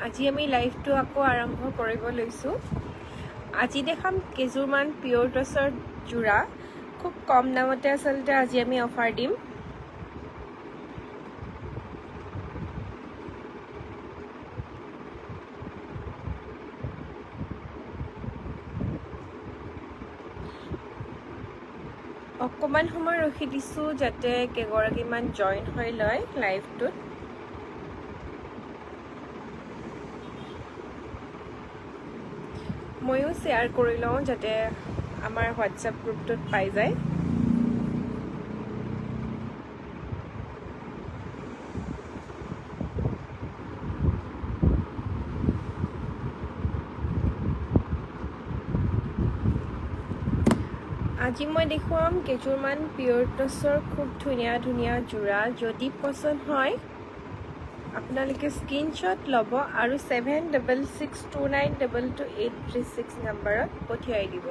আজি আমি লাইভটো আকৌ আৰম্ভ কৰিব লৈছো। আজি দেখাম কেজুৰমান পিয়ৰ টছৰ জোৰা খুব কম দামতে আচলতে আজি আমি অফাৰ দিম। অকমান সময় ৰখি দিছো যাতে কেগৰাকীমান জইন হৈ লয় লাইভটোত। ময়ো শ্বেয়াৰ কৰি লওঁ যাতে আমাৰ হোৱাটছএপ গ্ৰুপটোত পাই যায়। আজি মই দেখুৱাম কেইযোৰমান পিয়ৰ টছৰ খুব ধুনীয়া ধুনীয়া জোৰা। যদি পছন্দ হয় আপোনালোকে স্ক্ৰীনশ্বট ল'ব আৰু 7662922836 নম্বৰত পঠিয়াই দিব।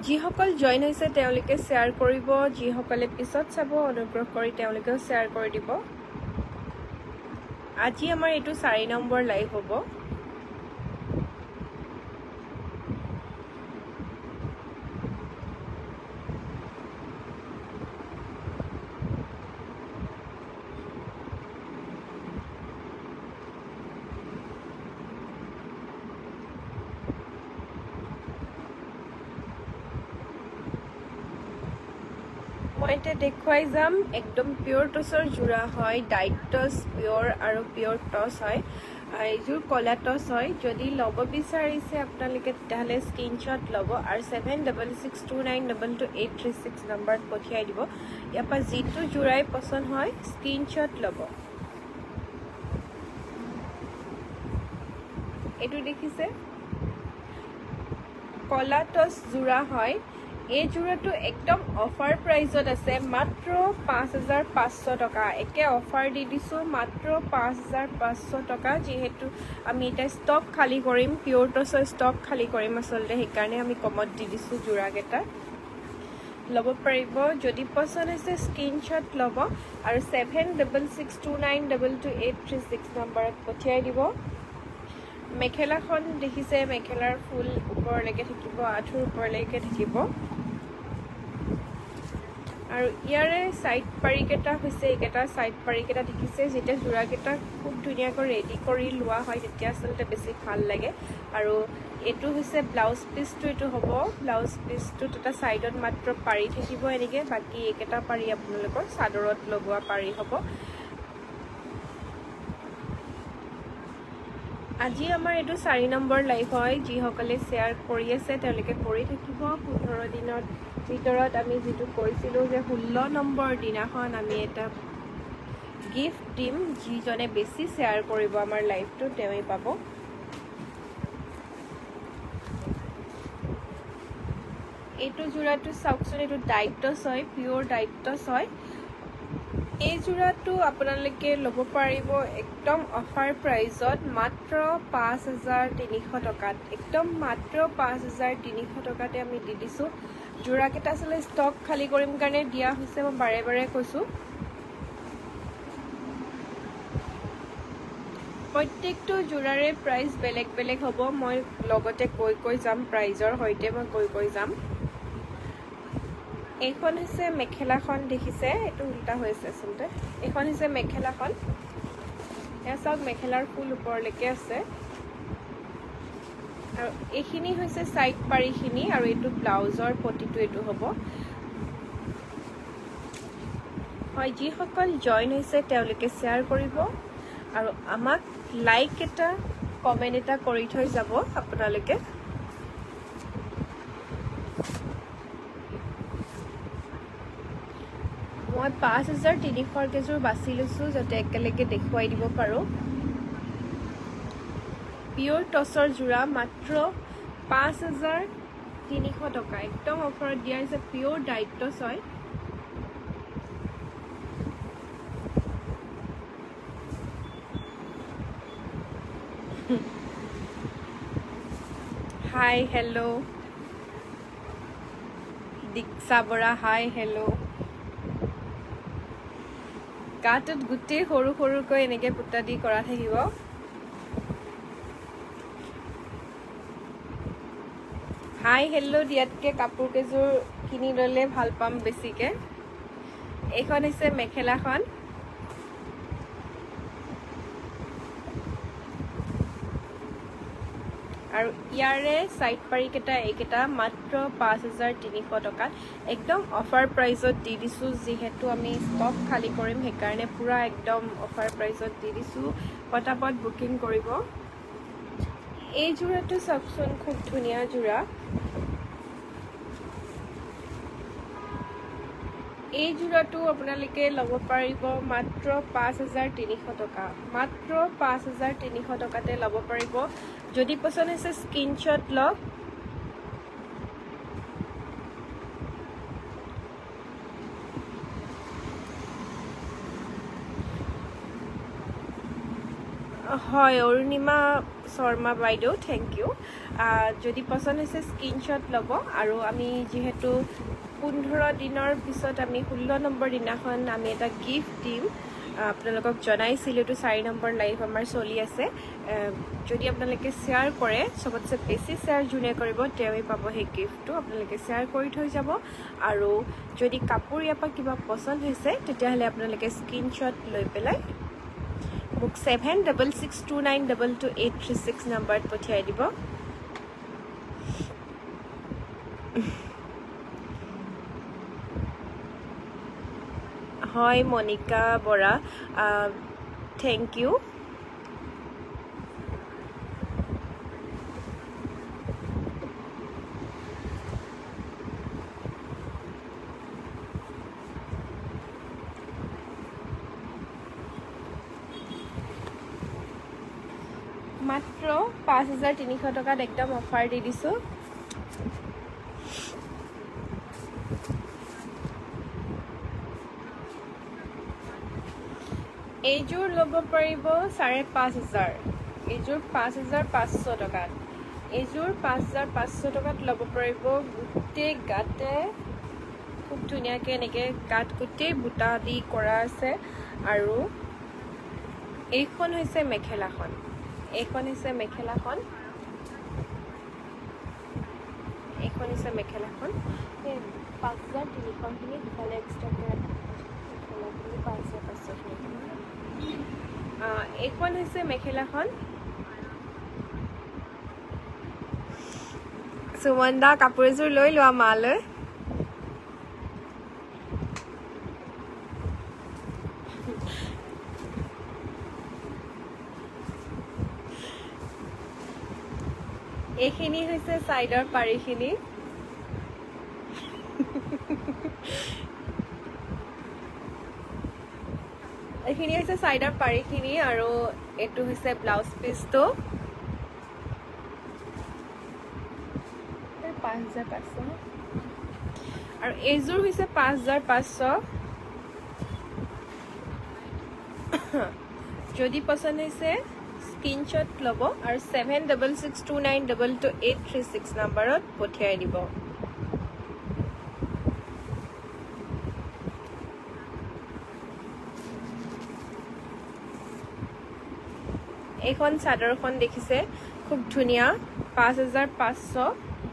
যিসকল জইন হৈছে তেওঁলোকে শ্বেয়াৰ কৰিব, যিসকলে পিছত চাব অনুগ্ৰহ কৰি তেওঁলোকেও শ্বেয়াৰ কৰি দিব। আজি আমাৰ এইটো 4 নম্বৰ লাইভ হ'ব। মই এতিয়া দেখুৱাই যাম একদম পিয়ৰ টছৰ জোৰা হয়। ডাইট টছ পিয়ৰ আৰু পিয়ৰ টছ হয়। এইযোৰ কলা টছ হয়। যদি ল'ব বিচাৰিছে আপোনালোকে তেতিয়াহ'লে স্ক্ৰীনশ্বট ল'ব আৰু 7662922836 নম্বৰত পঠিয়াই দিব। ইয়াৰ পৰা যিটো জোৰাই পচন্দ হয় স্ক্ৰীনশ্বট ল'ব। এইটো দেখিছে কলা টছ জোৰা হয়। এই জোৰাটো একদম অফাৰ প্ৰাইজত আছে, মাত্ৰ 5500 টকা। একে অফাৰ দি দিছোঁ মাত্ৰ 5500 টকা। যিহেতু আমি এতিয়া ষ্টক খালী কৰিম, পিয়ৰ টছৰ ষ্টক খালী কৰিম আচলতে, সেইকাৰণে আমি কমত দি দিছোঁ জোৰাকেইটা। ল'ব পাৰিব। যদি পচন্দ হৈছে স্ক্ৰীনশ্বট ল'ব আৰু 7662922836 নম্বৰত পঠিয়াই দিব। মেখেলাখন দেখিছে, মেখেলাৰ ফুল ওপৰলৈকে থাকিব, আঁঠুৰ ওপৰলৈকে থাকিব। আৰু ইয়াৰে ছাইড পাৰিকেইটা হৈছে এইকেইটা ছাইড পাৰিকেইটা দেখিছে। যেতিয়া জোৰাকেইটা খুব ধুনীয়াকৈ ৰেডি কৰি লোৱা হয় তেতিয়া আচলতে বেছি ভাল লাগে। আৰু এইটো হৈছে ব্লাউজ পিচটো, এইটো হ'ব ব্লাউজ পিচটোত এটা ছাইডত মাত্ৰ পাৰি থাকিব এনেকৈ, বাকী এইকেইটা পাৰি আপোনালোকৰ চাদৰত লগোৱা পাৰি হ'ব। আজি আমাৰ এইটো 4 নম্বৰ লাইভ হয়। যিসকলে শ্বেয়াৰ কৰি আছে তেওঁলোকে কৰি থাকিব। 15 দিনৰ ভিতৰত আমি যিটো কৈছিলোঁ যে 16 নম্বৰ দিনাখন আমি এটা গিফ্ট দিম। যিজনে বেছি শ্বেয়াৰ কৰিব আমাৰ লাইভটো তেওঁই পাব। এইটো জোৰাটো চাওকচোন, এইটো ডাইট টছ হয়, পিয়ৰ ডাইট টছ হয়। এই জোৰাটো আপোনালোকে ল'ব পাৰিব একদম অফাৰ প্ৰাইজত মাত্ৰ 5300 টকাত। একদম মাত্ৰ 5300 টকাতে আমি দি দিছোঁ। জোৰাকেইটা আচলতে ষ্টক খালী কৰিম কাৰণে দিয়া হৈছে, মই বাৰে বাৰে কৈছোঁ। প্ৰত্যেকটো জোৰাৰে প্ৰাইচ বেলেগ বেলেগ হ'ব। মই লগতে কৈ যাম, প্ৰাইজৰ সৈতে মই কৈ যাম। এইখন হৈছে মেখেলাখন দেখিছে, এইটো উল্টা হৈছে আচলতে। এইখন হৈছে মেখেলাখন। এয়া চাওক মেখেলাৰ ফুল ওপৰলৈকে আছে। আৰু এইখিনি হৈছে ছাইড পাৰিখিনি আৰু এইটো ব্লাউজৰ পটিটো এইটো হ'ব। হয়, যিসকল জইন হৈছে তেওঁলোকে শ্বেয়াৰ কৰিব আৰু আমাক লাইক এটা কমেণ্ট এটা কৰি থৈ যাব আপোনালোকে। মই 5300 কেইযোৰ বাছি লৈছোঁ যাতে একেলগে দেখুৱাই দিব পাৰোঁ। পিয়ৰ টছৰ জোৰা মাত্ৰ 5300 টকা। একদম অফাৰত দিয়া হৈছে। পিয়ৰ ডাইট টছ হয়। হাই হেল্ল' দীক্ষা বৰা হাই হেল্ল' গাটোত গোটেই সৰু সৰুকৈ এনেকৈ পুতা দি কৰা থাকিব হাই হেল্ল' দিয়াতকৈ কাপোৰ কেইযোৰ কিনি ল'লে ভাল পাম বেছিকৈ এইখন হৈছে মেখেলাখন আৰু ইয়াৰে সাইড পাৰি কেইটা এইকেইটা মাত্ৰ 5300 টকাত একদম অফাৰ প্ৰাইজত দি দিছোঁ যিহেতু আমি ষ্টক খালি কৰিম সেইকাৰণে পুৰা একদম অফাৰ প্ৰাইজত দি দিছোঁ পটাপট বুকিং কৰিব এই জোৰাটো চাওকচোন খুব ধুনীয়া জোৰা এই জোৰাটো আপোনালোকে ল'ব পাৰিব মাত্ৰ 5300 টকা মাত্ৰ 5300 টকাতে ল'ব পাৰিব যদি পছন্দ হৈছে স্ক্ৰিনশ্বট লওক হয় অৰুণিমা শৰ্মা বাইদেউ থেংক ইউ যদি পছন্দ হৈছে স্ক্ৰিনশ্বট ল'ব আৰু আমি যিহেতু 15 দিনৰ পিছত আমি 16 নম্বৰ দিনাখন আমি এটা গিফ্ট দিম আপোনালোকক জনাইছিলোঁ এইটো 4 নম্বৰ লাইভ আমাৰ চলি আছে যদি আপোনালোকে শ্বেয়াৰ কৰে সবতছে বেছি শ্বেয়াৰ যোনে কৰিব তেওঁই পাব সেই গিফ্টটো আপোনালোকে শ্বেয়াৰ কৰি থৈ যাব আৰু যদি কাপোৰ ইয়াৰ পৰা কিবা পছন্দ হৈছে তেতিয়াহ'লে আপোনালোকে স্ক্ৰিনশ্বট লৈ পেলাই মোক 7662922836 নম্বৰত পঠিয়াই দিব হয় মনিকা বৰা থেংক ইউ মাত্ৰ 5300 টকাত একদম অফাৰ দি দিছোঁ এইযোৰ ল'ব পাৰিব 5500 এইযোৰ 5500 টকাত এইযোৰ 5500 টকাত ল'ব পাৰিব গোটেই গাতে খুব ধুনীয়াকৈ এনেকৈ গাত গোটেই বুটা দি কৰা আছে আৰু এইখন হৈছে মেখেলাখন এইখন হৈছে মেখেলাখন এই 5300খিনি সিফালে এক্সট্ৰাকৈ মেখেলাখিনি 5500 এইখন হৈছে মেখেলাখন সুমন দা কাপোৰ এযোৰ লৈ লোৱা মালৈ এইখিনি হৈছে সাইডৰ পাৰিখিনি এইখিনি হৈছে সাইডৰ পাৰিখিনি আৰু এটো হৈছে ব্লাউজ পিসটো 5500 আৰু এইযোৰ হৈছে 5500 যদি পছন্দ হৈছে স্ক্ৰিনশ্বট ল'ব আৰু 7662922836 নম্বৰত পঠিয়াই দিব এইখন চাদৰখন দেখিছে খুব ধুনীয়া 5500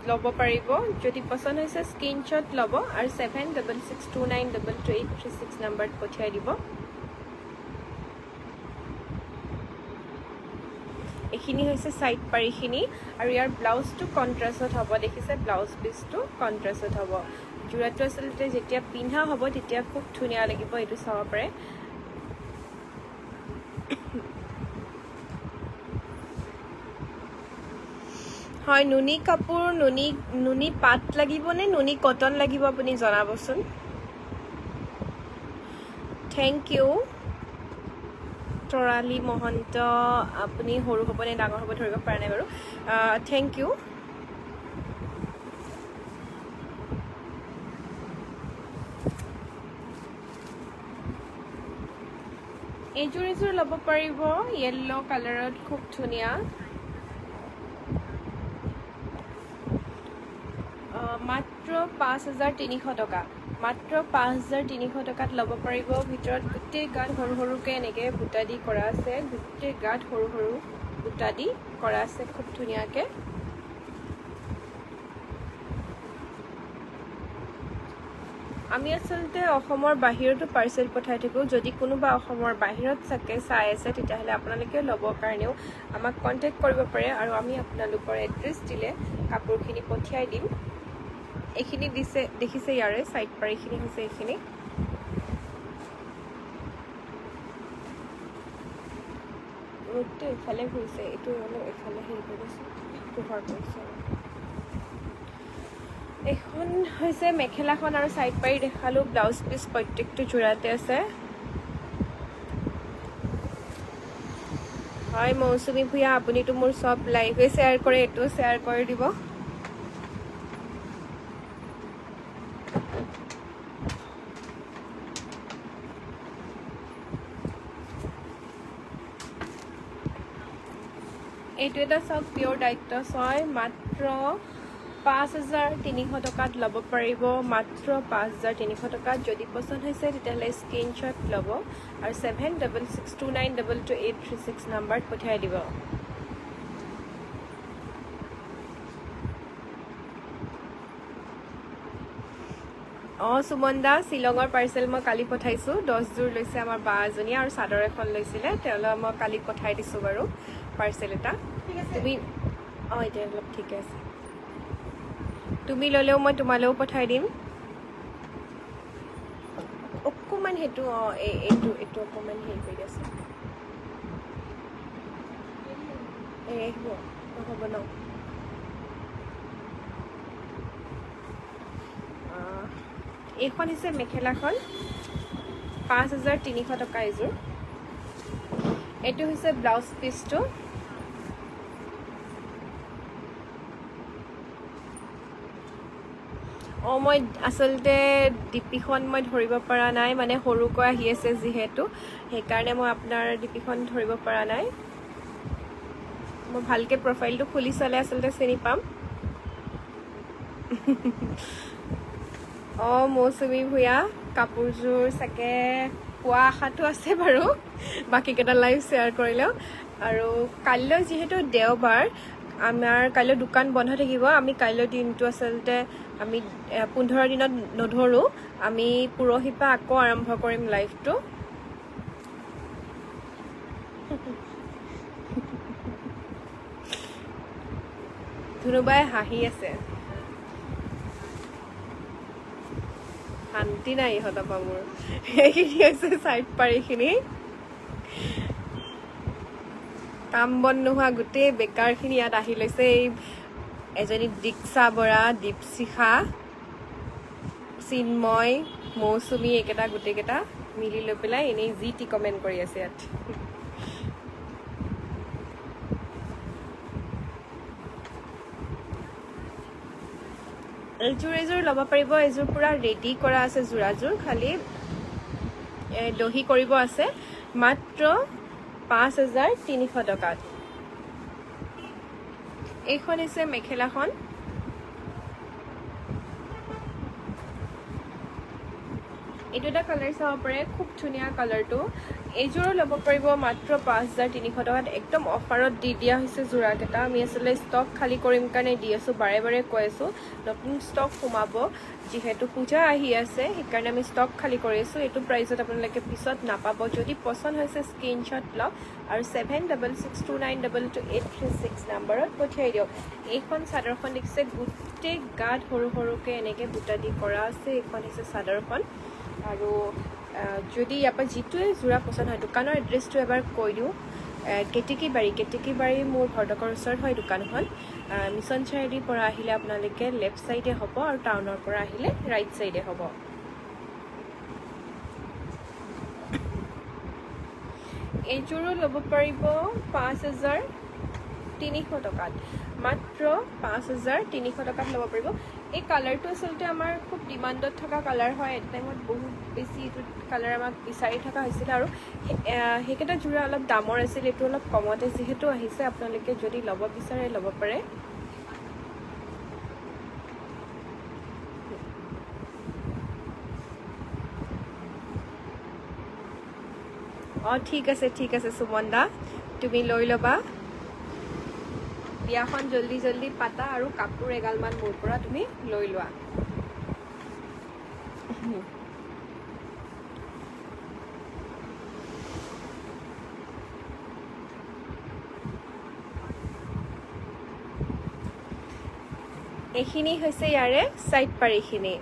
ল'ব পাৰিব যদি পছন্দ হৈছে স্ক্ৰিনশ্বট ল'ব আৰু 7662922836 নম্বৰত পঠিয়াই দিব এইখিনি হৈছে সাইড পাৰিখিনি আৰু ইয়াৰ ব্লাউজটো কন্ট্ৰাষ্টত হ'ব দেখিছে ব্লাউজ পিসটো কন্ট্ৰাষ্টত হ'ব জোৰাটো আসলতে যেতিয়া পিন্ধা হ'ব তেতিয়া খুব ধুনীয়া লাগিব এইটো চাব পাৰে হয় নুনি কাপোৰ নুনি পাট লাগিব নে নুনি কটন লাগিব আপুনি জনাবচোন থ্যাংক ইউ তৰালি মহন্ত আপুনি সৰু হ'ব নে ডাঙৰ হ'ব ধৰিব পৰা নাই বাৰু থ্যাংক ইউ এইযোৰ ল'ব পাৰিব য়েল্লো কালাৰত খুব ধুনীয়া 5300 টকা মাত্ৰ 5300 টকাত ল'ব পাৰিব ভিতৰত গোটেই গাত সৰু সৰুকে এনেকৈ বুটা দি কৰা আছে গোটেই গাত সৰু সৰু বুটা দি কৰা আছে খুব ধুনীয়াকৈ আমি আসলতে অসমৰ বাহিৰতো পাৰ্সেল পঠাই থাকো যদি কোনোবা অসমৰ বাহিৰত থাকে চাই আছে তেতিয়াহলে আপোনালোকে ল'ব কাৰণেও আমাক কন্টাক্ট কৰিব পাৰে আৰু আমি আপোনালোকৰ এড্ৰেছ দিলে কাপোৰখিনি পঠিয়াই দিম এইখিনি দিছে দেখিছে ইয়াৰে সাইড পাৰ এইখিনি হৈছে এইখিনি ৰ'দটো এফালে হৈছে এইটো অলপ এফালে হেৰি কৰিছে পোহৰ কৰিছে এখন হৈছে মেখেলাখন আৰু সাইড পাৰি দেখালো ব্লাউজ পিস প্ৰত্যেকটো জোৰাতে আছে হয় মৌসুমী ভূঞা আপুনিতো মোৰ সব লাইভে শেয়াৰ কৰে এটো শেয়াৰ কৰি দিব এইটো এটা সব পিওৰ দায়িত্ব হয় মাত্ৰ 5300 টকাত ল'ব পাৰিব মাত্ৰ 5300 টকাত যদি পছন্দ হৈছে তেতিয়াহলে স্ক্ৰিনশ্বট ল'ব আৰু 7662922836 নম্বৰত পঠিয়াই দিব সুমন্দা শিলঙৰ পাৰ্সেল মই কালি পঠাইছো 10 জোৰ লৈছে আমাৰ বা এজনী আৰু চাদৰ এখন লৈছিলে তেলে মই কালি পঠাই দিছো বাৰু পাৰ্সেল এটা ঠিক আছে তুমি এটা অলপ ঠিক আছে তুমি ললেও মই তোমালেও পঠাই দিম অকমান হেতু এইটো অকমান হেৰি কৰি আছে নহ'ব ন এইখন হৈছে মেখেলাখন 5300 টকা এযোৰ এইটো হৈছে ব্লাউজ পিসটো মই আসলতে ডিপিখন মই ধৰিব পৰা নাই মানে সৰুকৈ আহি আছে যিহেতু সেইকাৰণে মই আপোনাৰ ডিপিখন ধৰিব পৰা নাই মই ভালকে প্ৰফাইলটো খুলি চালে আসলতে চিনি পাম মৌসুমী ভূঞা কাপোৰযোৰ সাকে পোৱা আশাটো আছে বাৰু বাকি কেটা লাইভ শেয়াৰ কৰিলেও আৰু কাইলৈ যেহেতু দেওবাৰ আমাৰ কাইলৈ দোকান বন্ধ থাকিব আমি কাইলৈ দিনটো আসলতে আমি 15 দিনত নধৰো আমি পুৰহিপা আকৌ আৰম্ভ কৰিম লাইভটো ধুনুবাই হাঁহি আছে শান্তি নাই ইহঁতপা মোৰ এইখিনি আছে সাইড পাৰিখিনি কাম বন নোহোৱা গোটেই বেকাৰখিনি ইয়াত আহি লৈছে এই এজনী দীক্ষা বৰা দীপশিখা চিন্ময় মৌসুমী একেটা গোটেইকেইটা মিলি লৈ পেলাই এনেই যি টি কমেণ্ট কৰি আছে ইয়াত এইযোৰ ল'ব পাৰিব এইযোৰ পুৰা ৰেডি কৰা আছে জোৰাযোৰ খালি দহি কৰিব আছে মাত্ৰ 5300 টকাত এইখন হৈছে মেখেলাখন এইটো এটা কালাৰ চাব পাৰে খুব ধুনীয়া কালাৰটো এইযোৰ ল'ব পাৰিব মাত্ৰ 5300 টকাত একদম অফাৰত দি দিয়া হৈছে জোৰাকেটা আমি আসলে ষ্টক খালি কৰিম কাৰণে দি আছো বাৰে বাৰে কৈ আছো নতুন ষ্টক সোমাব যেহেতু পূজা আহি আছে সেইকাৰণে আমি ষ্টক খালি কৰি আছো এইটো প্ৰাইসত আপোনালোকে পিছত নাপাব যদি পছন্দ হৈছে স্ক্ৰিনশ্বট লওক আৰু 7662922836 নম্বৰত পঠিয়াই দিয়ক এইখন চাদৰখন দেখিছে গোটেই গাত সৰু সৰুকে এনেকে বুটা দি কৰা আছে এইখন হৈছে চাদৰখন আৰু যদি ইয়াৰ যিটোৱে জোৰা পছন্দ হয় দোকানৰ এড্ৰেছটো এবাৰ কৈ দিওঁ কেটিকিবাৰী মোৰ ঘৰডকৰ ওচৰত হয় দোকানখন মিছন চাৰিআলিৰ পৰা আহিলে আপোনালোকে লেফ্ট সাইডে হ'ব আৰু টাউনৰ পৰা আহিলে ৰাইট সাইডে হ'ব এইযোৰো ল'ব পাৰিব 5300 টকাত মাত্ৰ 5300 টকাত ল'ব পাৰিব এই কালাৰটো আসলতে আমাৰ খুব ডিমান্ডত থকা কালাৰ হয় এটা টাইমত বহুত বেছি এইটো কালাৰ আমাক বিচাৰি থকা হৈছিল আৰু হেকেটা জোৰা অলপ দামৰ আছিল এইটো অলপ কমতে যেহেতু আহিছে আপোনালোকে যদি ল'ব বিচাৰে ল'ব পাৰে ঠিক আছে সুমন দা তুমি লৈ ল'বা বিয়াখন জলদি জলদি পাতা আৰু কাপোৰ এগালমান মোৰ পৰা তুমি লৈ লোৱা এইখিনি হৈছে ইয়াৰে সাইড পাৰিখিনি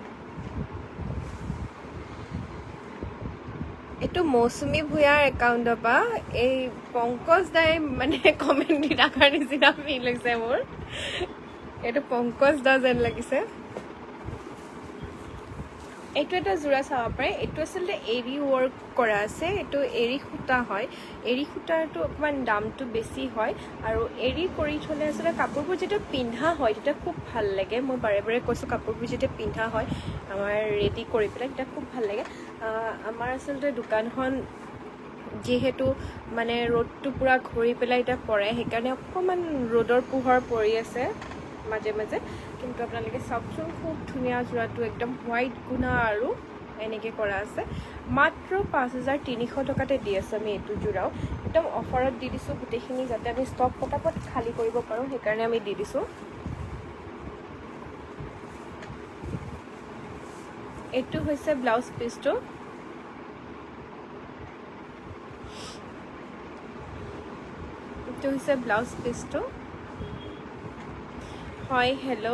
এটো মৌসুমী ভুয়াৰ একাউণ্টৰ পৰা এই পংকজ দাই মানে কমেন্ট দি ৰাখাৰ নিচিনা ফিল হৈছে মোৰ এটো পংকজ দা যেন লাগিছে এটো এটা জোৰা চাব পাৰে এটো আসলে এৰি ওয়াৰ্ক কৰা আছে এটো এৰি খুটা হয় এৰি খুটাৰটো অকমান দামটো বেছি হয় আৰু এৰি কৰি থলে আসলে কাপোৰবোৰ যেটা পিন্ধা হয় এটা খুব ভাল লাগে মই বাৰে বাৰে কৈছো কাপোৰবোৰ যেটা পিন্ধা হয় আমাৰ ৰেডি কৰি পেলাই এটা খুব ভাল লাগে আমাৰ আসলে দোকানখন যেহেতু মানে ৰ'দটো পুৰা ঘৰি পেলাই এটা পৰে সেইকাৰণে অকমান ৰ'দৰ পোহৰ পৰি আছে মাজে মাজে কিন্তু আপোনালোকে চাওকচোন খুব ধুনীয়া জোৰাটো একদম হোৱাইট গুণা আৰু এনেকে কৰা আছে মাত্ৰ 5300 টকাতে দি আছে আমি এটো জোৰাও একদম অফাৰত দি দিছো গুটেখিনি যাতে আমি ষ্টক পটাপট খালি কৰিব পাৰো সেইকাৰণে আমি দি দিছো এটো হৈছে ব্লাউজ পিসটো এটো হৈছে ব্লাউজ পিসটো হয় হেল্ল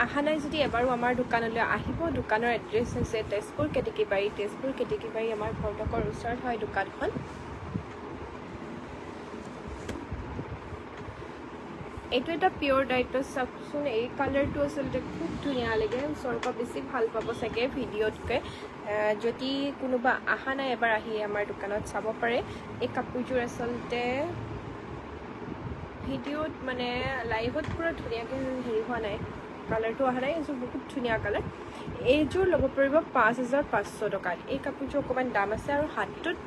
আহা নাই যদি এবাৰো আমাৰ দোকানলৈ আহিব দোকানৰ এড্ৰেছ হৈছে তেজপুৰ কেটেকিবাৰী আমাৰ ভৰ্তকৰ ওচৰত হয় দোকানখন এইটো এটা পিওৰ ডাইট চাকচোন এই কালাৰটো আসলে খুব ধুনীয়া লাগে ওচৰৰ পৰা বেছি ভাল পাব চাগে ভিডিঅ'তকে যদি কোনোবা আহা নাই এবাৰ আহি আমাৰ দোকানত চাব পাৰে এই কাপোৰযোৰ আসলে ভিডিঅ'ত মানে লাইভত পুৰা ধুনীয়াকৈ হেৰি হোৱা নাই কালাৰটো অহা নাই এইযোৰ বহুত ধুনীয়া কালাৰ এইযোৰ ল'ব পাৰিব 5500 টকাত এই কাপোৰযোৰ অকমান দাম আছে আৰু হাতটোত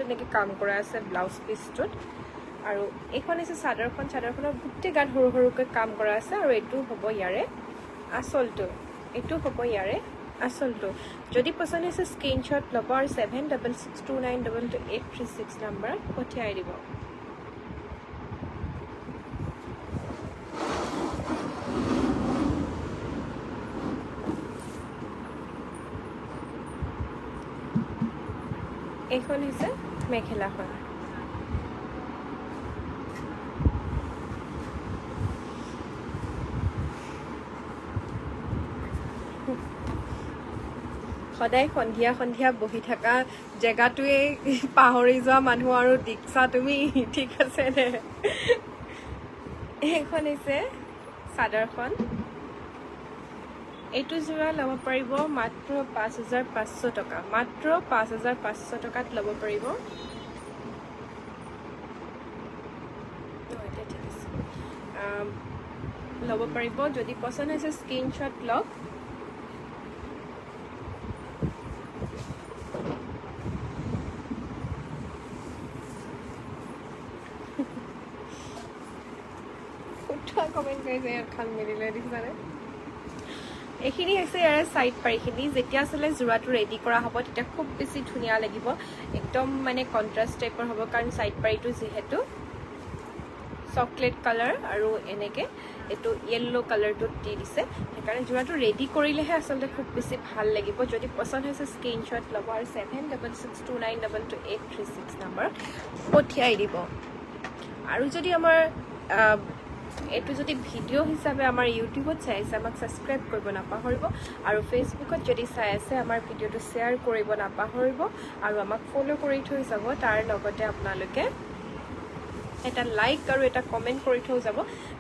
এনেকৈ কাম কৰা আছে ব্লাউজ পিসটোত আৰু এইখন আছে চাদৰখনৰ গুটে গাত সৰু সৰুকৈ কাম কৰা আছে আৰু এইটো হ'ব ইয়াৰে আসলটো যদি পছন্দ হৈছে স্ক্ৰিনশ্বট ল'ব আৰু 7662922836 নম্বৰত পঠিয়াই দিব এইখন হৈছে মেখেলাখন সদায় সন্ধিয়া বহি থকা জেগাটোৱে পাহৰি যোৱা মানুহ আৰু দীক্ষা তুমি ঠিক আছে নে এইখন হৈছে চাদৰখন এইটো জোৰা ল'ব পাৰিব মাত্ৰ 5500 টকা মাত্ৰ 5500 টকাত ল'ব পাৰিব ল'ব পাৰিব যদি পছন্দ হৈছে স্ক্ৰিনশ্বট লওক কমেন্ট কৰিছে খান মিলিলে দেখিছানে এইখিনি হৈছে ইয়াৰ সাইড পাৰিখিনি যেতিয়া আসলে জোৰাটো ৰেডি কৰা হ'ব তেতিয়া খুব বেছি ধুনীয়া লাগিব একদম মানে কন্ট্ৰাষ্ট টাইপৰ হ'ব কাৰণ সাইড পাৰিটো যেহেতু চকলেট কালাৰ আৰু এনেকে এটো ইয়েলো কালাৰটো দি দিছে সেইকাৰণে জোৰাটো ৰেডি কৰিলেহে আসলে খুব বেছি ভাল লাগিব যদি পছন্দ হৈছে স্ক্ৰিনশ্বট ল'ব আৰু 7662922836 নম্বৰত পঠিয়াই দিব আৰু যদি আমাৰ এটো যদি ভিডিও হিচাপে আমাৰ ইউটিউবত চাই আছে আমাক সাবস্ক্ৰাইব কৰিব নাপাহৰিব আৰু ফেসবুকত যদি চাই আছে আমাৰ ভিডিওটো শেয়াৰ কৰিব নাপাহৰিব আৰু আমাক ফলো কৰি থৈ যাব তাৰ লগতে আপোনালোকে এটা লাইক আৰু এটা কমেন্ট কৰি থৈ যাব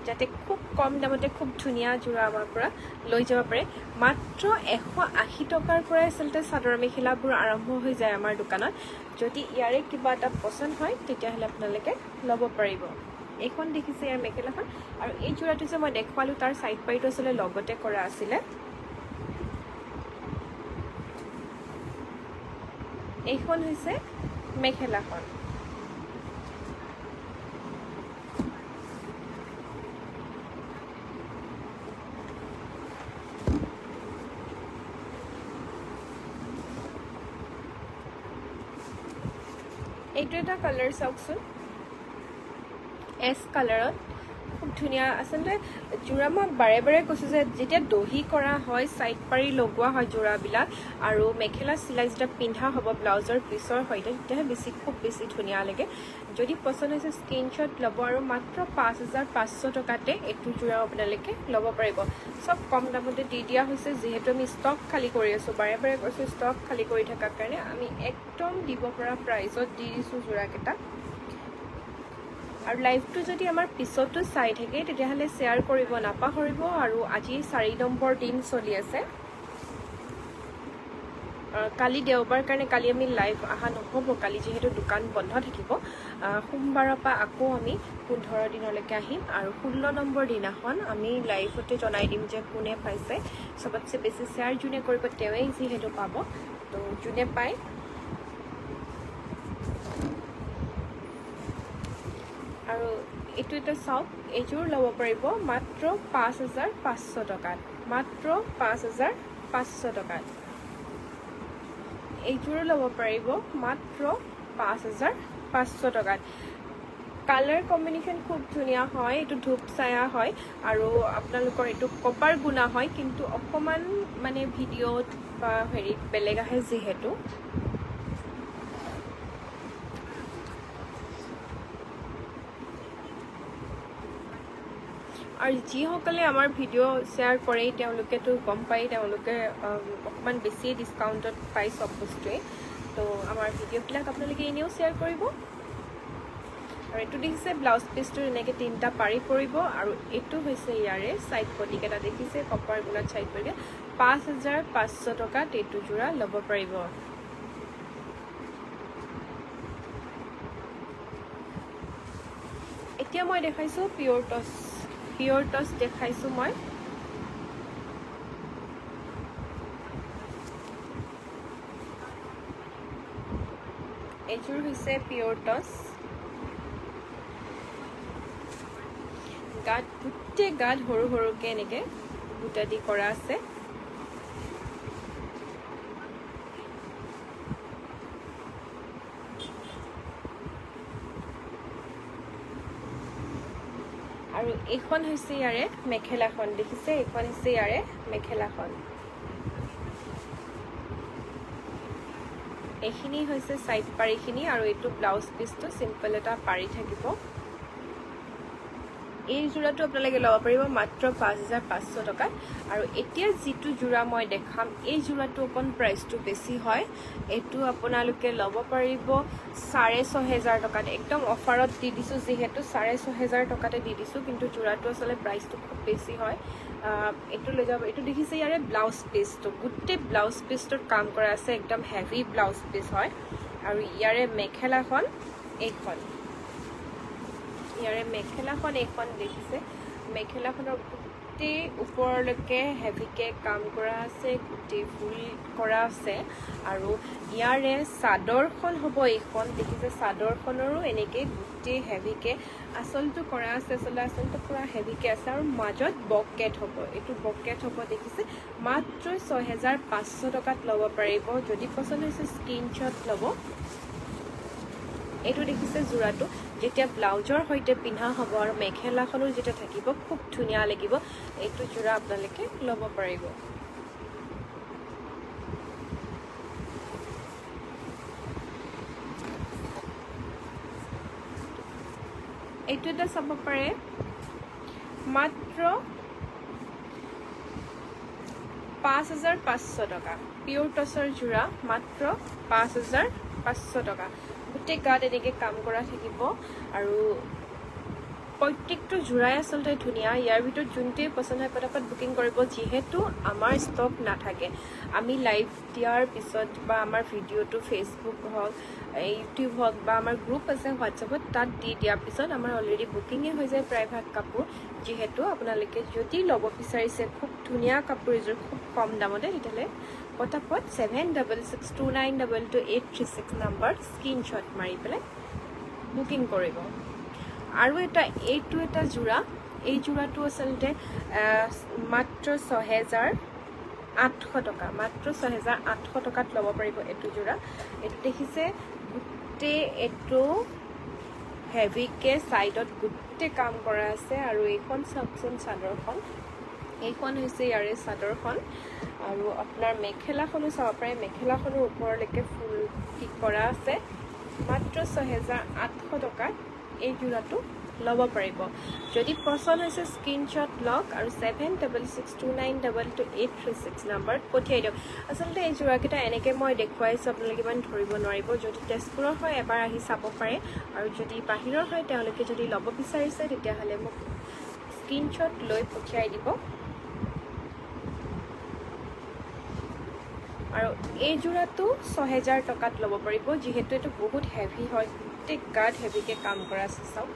যাতে খুব কম দামতে খুব ধুনীয়া জোৰা আমাৰ পৰা লৈ যাব পাৰে মাত্ৰ 180 টকাৰ পৰা আসলে চাদৰ মেখেলাবোৰ আৰম্ভ হৈ যায় আমাৰ দোকানত যদি ইয়াৰে কিবা এটা পছন্দ হয় তেতিয়া হলে আপোনালোকে ল'ব পাৰিব এইখন দেখিছে ইয়াৰ মেখেলাখন আৰু এই জোৰাটো যে মই দেখুৱালো তাৰ সাইড পাইটো আসলে লগতে কৰা আছিল এইখন হৈছে মেখেলাখন এইটো এটা কালাৰ চাওকচোন এছ কালাৰত খুব ধুনীয়া আচলতে যোৰা মই বাৰে বাৰে কৈছোঁ যে যেতিয়া দহি কৰা হয় চাইড পাৰি লগোৱা হয় যোৰাবিলাক আৰু মেখেলা চিলাই যেতিয়া পিন্ধা হ'ব ব্লাউজৰ পিছৰ সৈতে তেতিয়াহে খুব বেছি ধুনীয়া লাগে যদি পচন্দ হৈছে স্ক্ৰীনশ্বট ল'ব আৰু মাত্ৰ ৫৫০০ টকাতে এইটো যোৰা আপোনালোকে ল'ব পাৰিব চব কম দামতে দি দিয়া হৈছে যিহেতু আমি ষ্টক খালী কৰি আছোঁ বাৰে বাৰে কৈছোঁ ষ্টক খালী কৰি থকাৰ কাৰণে আমি একদম দিব পৰা প্ৰাইজত দি দিছোঁ যোৰাকেইটা আৰু লাইভটো যদি আমাৰ পিছতো চাই থাকে তেতিয়াহ'লে শ্বেয়াৰ কৰিব নাপাহৰিব আৰু আজি ৪ নম্বৰ দিন চলি আছে কালি দেওবাৰ কাৰণে কালি আমি লাইভ অহা নহ'ব কালি যিহেতু দোকান বন্ধ থাকিব সোমবাৰৰ পৰা আকৌ আমি 15 দিনলৈকে আহিম আৰু 16 নম্বৰ দিনাখন আমি লাইভতে জনাই দিম যে কোনে পাইছে চবতছে বেছি শ্বেয়াৰ যোনে কৰিব তেওঁই যিহেতু পাব তো যোনে পায় আৰু এইটো এটা চাওক এইযোৰ ল'ব পাৰিব মাত্ৰ ৫৫০০ টকাত মাত্ৰ ৫৫০০ টকাত এইযোৰ ল'ব পাৰিব মাত্ৰ ৫৫০০ টকাত কালাৰ কম্বিনেশ্যন খুব ধুনীয়া হয় এইটো ধূপ ছায়া হয় আৰু আপোনালোকৰ এইটো কপাৰ গুণা হয় কিন্তু অকণমান মানে ভিডিঅ'ত বা হেৰিত বেলেগ আহে যিহেতু আৰু যিসকলে আমাৰ ভিডিঅ' শ্বেয়াৰ কৰে তেওঁলোকেতো গম পায় তেওঁলোকে অকণমান বেছি ডিছকাউণ্টত পায় চব বস্তুৱে তো আমাৰ ভিডিঅ'বিলাক আপোনালোকে এনেও শ্বেয়াৰ কৰিব আৰু এইটো দেখিছে ব্লাউজ পিচটো এনেকৈ 3টা পাৰি পৰিব আৰু এইটো হৈছে ইয়াৰে ছাইড পটিকেইটা দেখিছে কপাৰ গুণাত ছাইড পৰিকে ৫৫০০ টকাত এইটো যোৰা ল'ব পাৰিব এতিয়া মই দেখাইছোঁ পিয়ৰ টচ দেখাইছোঁ মই এইযোৰ হৈছে পিয়ৰ টচ গাত গোটেই গাত সৰু সৰুকৈ এনেকৈ বুটা দি কৰা আছে আৰু এইখন হৈছে ইয়াৰে মেখেলাখন দেখিছে এইখন হৈছে ইয়াৰে মেখেলাখন এইখিনি হৈছে সাইড পাৰিখিনি আৰু এইটো ব্লাউজ পিচটো সিম্পল এটা পাৰি থাকিব এই জোৰাটো আপোনালোকে ল'ব পাৰিব মাত্ৰ ৫৫০০ টকা আৰু এতিয়া যিটো জোৰা মই দেখাম এই জোৰাটো অকণ প্ৰাইচটো বেছি হয় এইটো আপোনালোকে ল'ব পাৰিব ৬৫০০০ টকাত একদম অফাৰত দি দিছোঁ যিহেতু ৬৫০০০ টকাতে দি দিছোঁ কিন্তু জোৰাটো আসলে প্ৰাইচটো খুব বেছি হয় এইটো লৈ যাব এইটো দেখিছে ইয়াৰে ব্লাউজ পিচটো গোটেই ব্লাউজ পিচটোত কাম কৰা আছে একদম হেভি ব্লাউজ পিচ হয় আৰু ইয়াৰে মেখেলাখন এইখন ইয়াৰে মেখেলাখন এইখন দেখিছে মেখেলাখনৰ গোটেই ওপৰলৈকে হেভিকে কাম কৰা আছে গোটেই ফুল কৰা আছে আৰু ইয়াৰে চাদৰখন হ'ব এইখন দেখিছে চাদৰখনৰো এনেকৈ গোটেই হেভিকে আচলটো কৰা আছে আচলটো পুৰা হেভিকে আছে আৰু মাজত বকেট হ'ব এইটো বকেট হ'ব দেখিছে মাত্ৰ ৬৫০০ টকাত ল'ব পাৰিব যদি পছন্দ হৈছে স্ক্ৰীনশ্বট ল'ব এইটো দেখিছে জোৰাটো যেতিয়া ব্লাউজৰ সৈতে পিন্ধা হ'ব আৰু মেখেলাখনো যেতিয়া থাকিব খুব ধুনীয়া লাগিব এইটো জোৰা আপোনালোকে ল'ব পাৰিব এইটো এটা চাব পাৰে মাত্ৰ ৫৫০০ টকা পিয়ৰ টচৰ জোৰা মাত্ৰ ৫৫০০ টকা গোটেই গাত এনেকৈ কাম কৰা থাকিব আৰু প্ৰত্যেকটো জোৰাই আচলতে ধুনীয়া ইয়াৰ ভিতৰত যোনটোৱে পচন্দ হয় পটাপট বুকিং কৰিব যিহেতু আমাৰ ষ্টক নাথাকে আমি লাইভ দিয়াৰ পিছত বা আমাৰ ভিডিঅ'টো ফেচবুক হওক ইউটিউব হওক বা আমাৰ গ্ৰুপ আছে হোৱাটছএপত তাত দি দিয়াৰ পিছত আমাৰ অলৰেডি বুকিঙে হৈ যায় প্ৰায়ভাগ কাপোৰ যিহেতু আপোনালোকে যদি ল'ব বিচাৰিছে খুব ধুনীয়া কাপোৰ এযোৰ খুব কম দামতে তেতিয়াহ'লে পটাপট 7669222836 নম্বৰ স্ক্ৰীনশ্বট মাৰি পেলাই বুকিং কৰিব আৰু এইটো এটা জোৰা এই জোৰাটো আচলতে মাত্ৰ ৬৮০০ টকা মাত্ৰ ৬৮০০ টকাত ল'ব পাৰিব এইটো জোৰা এইটো দেখিছে গোটেই এইটো হেভিকে সাইডত গোটেই কাম কৰা আছে আৰু এইখন চাওকচোন চাদৰখন এইখন হৈছে ইয়াৰে চাদৰখন আৰু আপোনাৰ মেখেলাখনো চাব পাৰে মেখেলাখনৰ ওপৰলৈকে ফুল ঠিক কৰা আছে মাত্ৰ ৬৮০০ টকা এই জোৰাটো ল'ব পাৰিব যদি পছন্দ হৈছে স্ক্ৰীনশ্বট লওক আৰু 7662922836 নম্বৰত পঠিয়াই দিয়ক আচলতে এই জোৰাকেইটা এনেকৈ মই দেখুৱাইছোঁ আপোনালোকে ইমান ধৰিব নোৱাৰিব যদি তেজপুৰৰ হয় এবাৰ আহি চাব পাৰে আৰু যদি বাহিৰৰ হয় তেওঁলোকে যদি ল'ব বিচাৰিছে তেতিয়াহ'লে মোক স্ক্ৰীনশ্বট লৈ পঠিয়াই দিব আৰু এই জোৰাটো ৬০০০ টকাত ল'ব পাৰিব যিহেতু এইটো বহুত হেভি হয় গোটেই গাত হেভিকে কাম কৰা আছে চাওক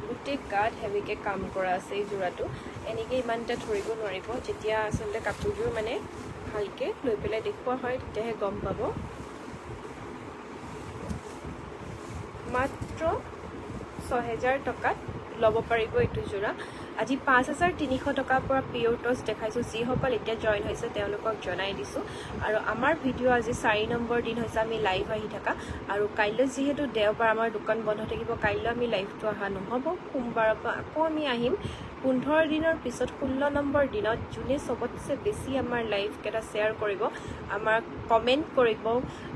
গোটেই গাত হেভিকে কাম কৰা আছে এই জোৰাটো এনেকৈ ইমানটা ধৰিব নোৱাৰিব যেতিয়া আচলতে কাপোৰযোৰ মানে ভালকৈ লৈ পেলাই দেখুওৱা হয় তেতিয়াহে গম পাব মাত্ৰ ৬০০০ টকাত ল'ব পাৰিব এইটো জোৰা আজি ৫৩০০ টকাৰ পৰা পিয়ৰ টচ দেখাইছোঁ যিসকল এতিয়া জইন হৈছে তেওঁলোকক জনাই দিছোঁ আৰু আমাৰ ভিডিঅ' আজি ৪ নম্বৰ দিন হৈছে আমি লাইভ আহি থকা আৰু কাইলৈ যিহেতু দেওবাৰ আমাৰ দোকান বন্ধ থাকিব কাইলৈ আমি লাইভটো অহা নহ'ব সোমবাৰৰ পৰা আকৌ আমি আহিম ১৫ দিনৰ পিছত ১৬ নম্বৰ দিনত যোনে চবতছে বেছি আমাৰ লাইভকেইটা শ্বেয়াৰ কৰিব আমাক কমেণ্ট কৰিব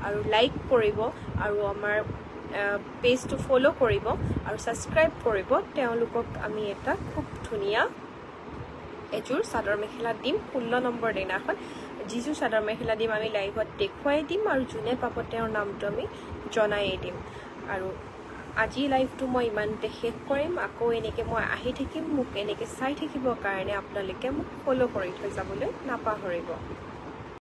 আৰু লাইক কৰিব আৰু আমাৰ পেজটো ফলো কৰিব আৰু সাবস্ক্ৰাইব কৰিব তেওঁলোকক আমি এটা খুব ধুনীয়া এযোৰ চাদৰ মেখেলা দিম 16 নম্বৰ দিনাখন যিযোৰ চাদৰ মেখেলা দিম আমি লাইভত দেখুৱাই দিম আৰু যোনে পাব তেওঁৰ নামটো আমি জনাই দিম আৰু আজি লাইভটো মই ইমানতে শেষ কৰিম আকৌ এনেকৈ মই আহি থাকিম মোক এনেকৈ চাই থাকিবৰ কাৰণে আপোনালোকে মোক ফলো কৰি থৈ যাবলৈ নাপাহৰিব